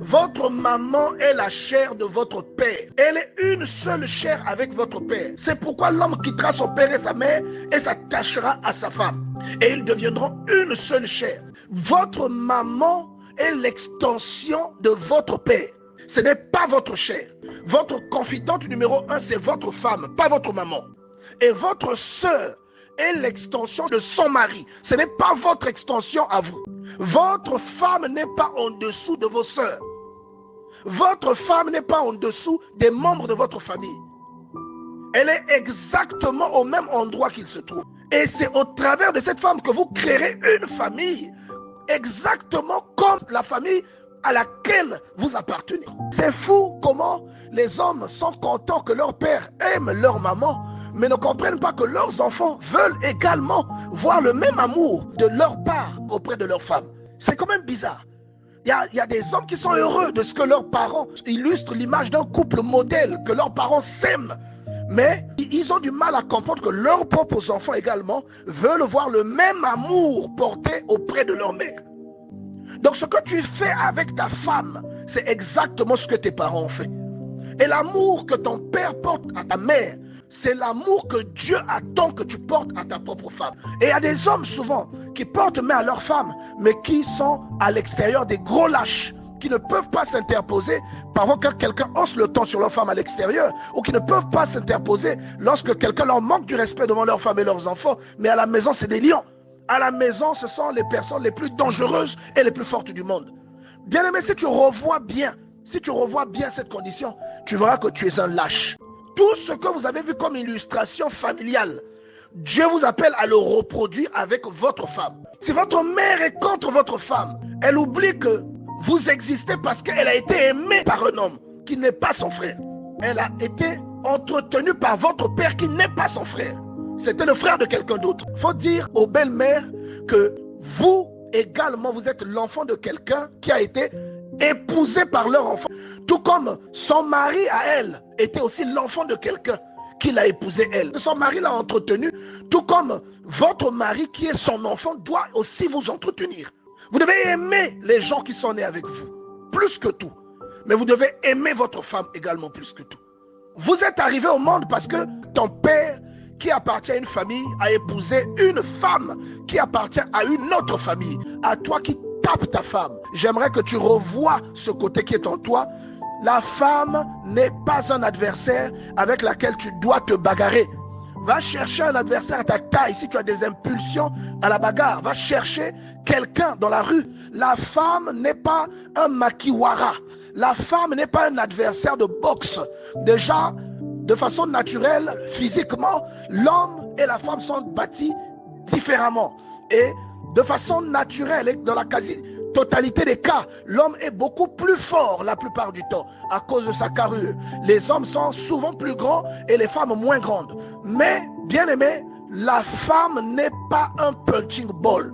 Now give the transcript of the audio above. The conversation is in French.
Votre maman est la chair de votre père. Elle est une seule chair avec votre père. C'est pourquoi l'homme quittera son père et sa mère et s'attachera à sa femme. Et ils deviendront une seule chair. Votre maman est l'extension de votre père. Ce n'est pas votre chair. Votre confidente numéro 1, c'est votre femme, pas votre maman. Et votre sœur est l'extension de son mari. Ce n'est pas votre extension à vous. Votre femme n'est pas en dessous de vos sœurs. Votre femme n'est pas en dessous des membres de votre famille. Elle est exactement au même endroit qu'il se trouve. Et c'est au travers de cette femme que vous créerez une famille, exactement comme la famille à laquelle vous appartenez. C'est fou comment les hommes sont contents que leur père aime leur maman, mais ne comprennent pas que leurs enfants veulent également voir le même amour de leur part auprès de leur femme. C'est quand même bizarre. Il y a des hommes qui sont heureux de ce que leurs parents illustrent l'image d'un couple modèle, que leurs parents s'aiment. Mais ils ont du mal à comprendre que leurs propres enfants également veulent voir le même amour porté auprès de leur mère. Donc ce que tu fais avec ta femme, c'est exactement ce que tes parents ont fait. Et l'amour que ton père porte à ta mère, c'est l'amour que Dieu attend que tu portes à ta propre femme. Et il y a des hommes souvent qui portent main à leur femme, mais qui sont à l'extérieur des gros lâches, qui ne peuvent pas s'interposer pendant que quelqu'un hausse le ton sur leur femme à l'extérieur, ou qui ne peuvent pas s'interposer lorsque quelqu'un leur manque du respect devant leur femme et leurs enfants. Mais à la maison, c'est des lions. À la maison, ce sont les personnes les plus dangereuses et les plus fortes du monde. Bien aimé, si tu revois bien cette condition, tu verras que tu es un lâche. Tout ce que vous avez vu comme illustration familiale, Dieu vous appelle à le reproduire avec votre femme. Si votre mère est contre votre femme, elle oublie que vous existez parce qu'elle a été aimée par un homme qui n'est pas son frère. Elle a été entretenue par votre père qui n'est pas son frère. C'était le frère de quelqu'un d'autre. Il faut dire aux belles-mères que vous également, vous êtes l'enfant de quelqu'un qui a été épousé par leur enfant. Tout comme son mari à elle était aussi l'enfant de quelqu'un qui l'a épousé elle. Son mari l'a entretenu, tout comme votre mari qui est son enfant doit aussi vous entretenir. Vous devez aimer les gens qui sont nés avec vous, plus que tout. Mais vous devez aimer votre femme également plus que tout. Vous êtes arrivé au monde parce que ton père, qui appartient à une famille, a épousé une femme qui appartient à une autre famille. À toi qui tapes ta femme, j'aimerais que tu revoies ce côté qui est en toi. La femme n'est pas un adversaire avec lequel tu dois te bagarrer. Va chercher un adversaire à ta taille si tu as des impulsions à la bagarre. Va chercher quelqu'un dans la rue. La femme n'est pas un makiwara. La femme n'est pas un adversaire de boxe. Déjà, de façon naturelle, physiquement, l'homme et la femme sont bâtis différemment. Et de façon naturelle, et dans la quasi-totalité des cas, l'homme est beaucoup plus fort la plupart du temps à cause de sa carrure. Les hommes sont souvent plus grands et les femmes moins grandes. Mais, bien aimé, la femme n'est pas un punching ball.